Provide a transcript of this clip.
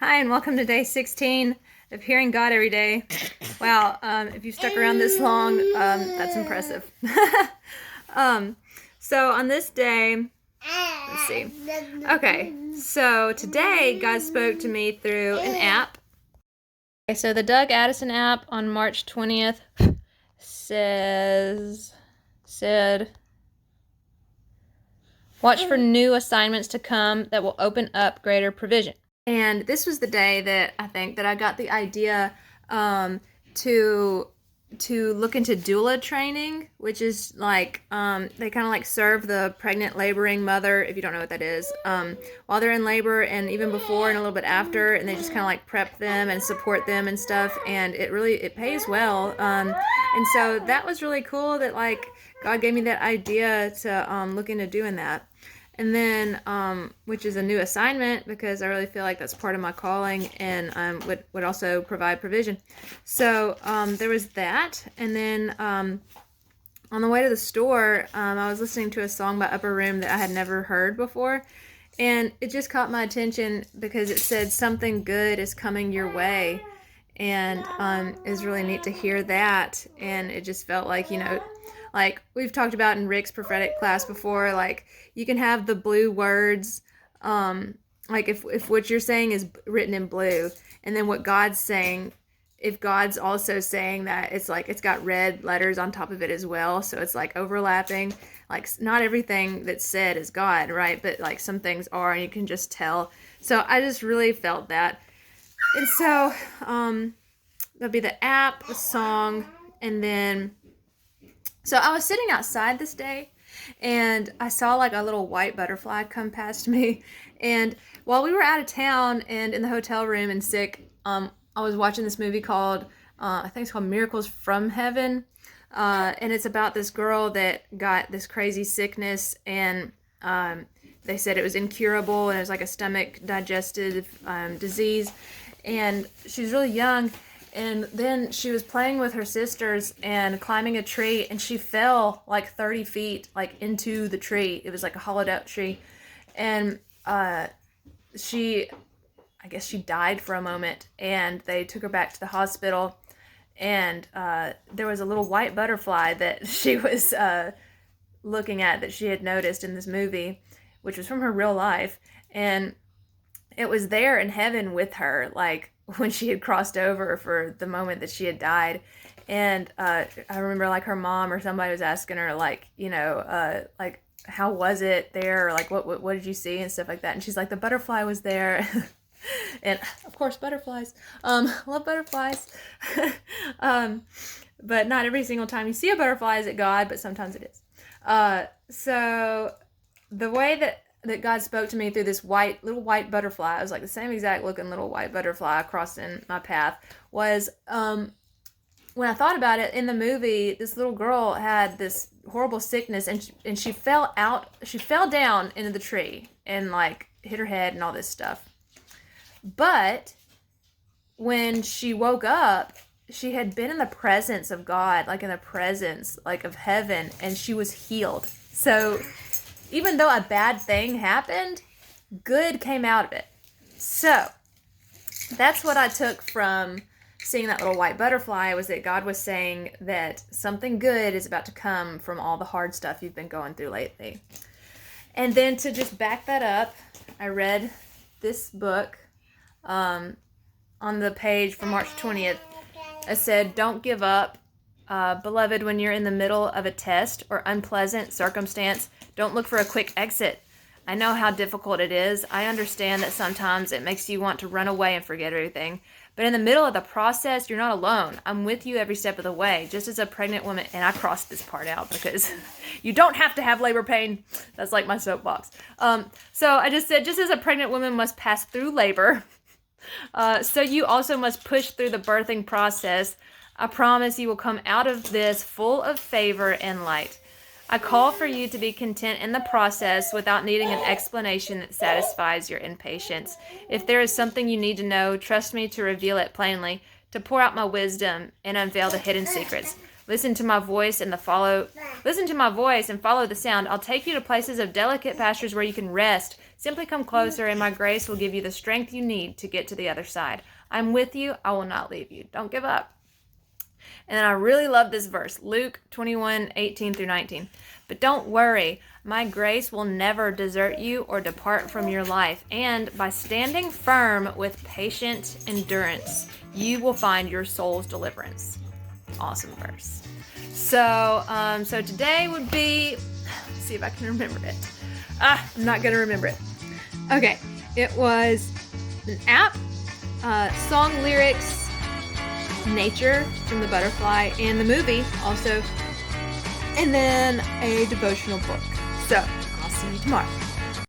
Hi, and welcome to day 16 of hearing God every day. Wow, if you've stuck around this long, that's impressive. um, so on this day, let's see. Okay, so today God spoke to me through an app. Okay, so the Doug Addison app on March 20th said, watch for new assignments to come that will open up greater provision. And this was the day that I think that I got the idea to look into doula training, which is like they kind of like serve the pregnant laboring mother, if you don't know what that is, while they're in labor and even before and a little bit after, and they just kind of like prep them and support them and stuff, and it pays well, and so that was really cool that like God gave me that idea to look into doing that. And then, which is a new assignment because I really feel like that's part of my calling and would also provide provision. So there was that. And then on the way to the store, I was listening to a song by Upper Room that I had never heard before. And it just caught my attention because it said something good is coming your way. And it was really neat to hear that. And it just felt like, like we've talked about in Rick's prophetic class before, like you can have the blue words, like if what you're saying is written in blue, and then what God's saying, if God's also saying that, it's like it's got red letters on top of it as well, so it's like overlapping. Like not everything that's said is God, right? But like some things are, and you can just tell. So I just really felt that. And so that'll be the app, the song, and then so I was sitting outside this day and I saw like a little white butterfly come past me. And while we were out of town and in the hotel room and sick, I was watching this movie called, I think it's called Miracles from Heaven. And it's about this girl that got this crazy sickness, and they said it was incurable and it was like a stomach digestive disease. And she was really young. And then she was playing with her sisters and climbing a tree, and she fell like 30 feet like into the tree. It was like a hollowed out tree. And I guess she died for a moment, and they took her back to the hospital. And there was a little white butterfly that she was looking at that she had noticed in this movie, which was from her real life. And it was there in heaven with her, like when she had crossed over for the moment that she had died. And I remember like her mom or somebody was asking her like, like how was it there, or like what did you see and stuff like that. And she's like, the butterfly was there. And of course butterflies, love butterflies. But not every single time you see a butterfly is it God, but sometimes it is. So the way that God spoke to me through this little white butterfly, it was like the same exact looking little white butterfly crossing my path, was when I thought about it, in the movie, this little girl had this horrible sickness, and she fell down into the tree and like hit her head and all this stuff. But when she woke up, she had been in the presence of God, like in the presence like of heaven, and she was healed. So even though a bad thing happened, good came out of it. So that's what I took from seeing that little white butterfly, was that God was saying that something good is about to come from all the hard stuff you've been going through lately. And then to just back that up, I read this book on the page from March 20th. It said, don't give up. Beloved, when you're in the middle of a test or unpleasant circumstance, don't look for a quick exit. I know how difficult it is. I understand that sometimes it makes you want to run away and forget everything. But in the middle of the process, you're not alone. I'm with you every step of the way, just as a pregnant woman. And I crossed this part out because you don't have to have labor pain. That's like my soapbox. So I just said, just as a pregnant woman must pass through labor, so you also must push through the birthing process. I promise you will come out of this full of favor and light. I call for you to be content in the process without needing an explanation that satisfies your impatience. If there is something you need to know, trust me to reveal it plainly, to pour out my wisdom and unveil the hidden secrets. Listen to my voice and follow the sound. I'll take you to places of delicate pastures where you can rest. Simply come closer, and my grace will give you the strength you need to get to the other side. I'm with you. I will not leave you. Don't give up. And then I really love this verse, Luke 21:18-19. But don't worry, my grace will never desert you or depart from your life. And by standing firm with patient endurance, you will find your soul's deliverance. Awesome verse. So today would be, let's see if I can remember it. I'm not going to remember it. Okay, it was an app, song lyrics, nature from the butterfly, and the movie also, and then a devotional book. So I'll see you tomorrow.